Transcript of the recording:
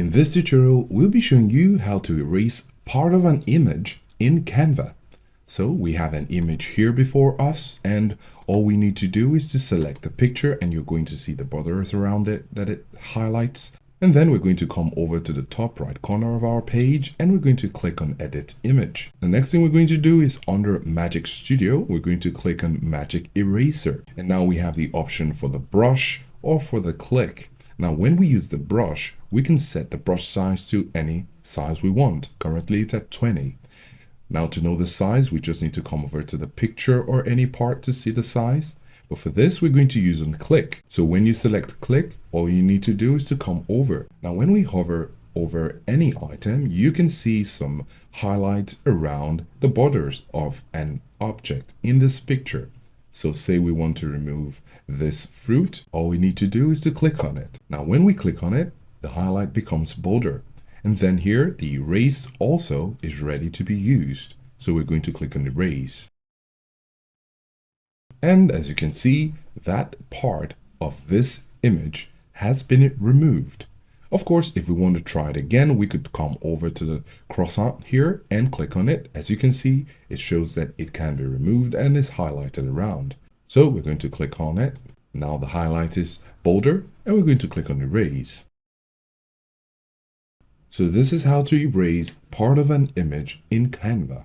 In this tutorial, we'll be showing you how to erase part of an image in Canva. So we have an image here before us, and all we need to do is to select the picture, and you're going to see the borders around it that it highlights. And then we're going to come over to the top right corner of our page, and we're going to click on Edit Image. The next thing we're going to do is under Magic Studio, we're going to click on Magic Eraser. And now we have the option for the brush or for the click. Now, when we use the brush, we can set the brush size to any size we want. Currently, it's at 20. Now, to know the size, we just need to come over to the picture or any part to see the size. But for this, we're going to use on click. So when you select click, all you need to do is to come over. Now, when we hover over any item, you can see some highlights around the borders of an object in this picture. So say we want to remove this fruit, all we need to do is to click on it. Now, when we click on it, the highlight becomes bolder. And then here, the erase also is ready to be used. So we're going to click on erase. And as you can see, that part of this image has been removed. Of course, if we want to try it again, we could come over to the cross-out here and click on it. As you can see, it shows that it can be removed and is highlighted around. So we're going to click on it. Now the highlight is bolder, and we're going to click on erase. So this is how to erase part of an image in Canva.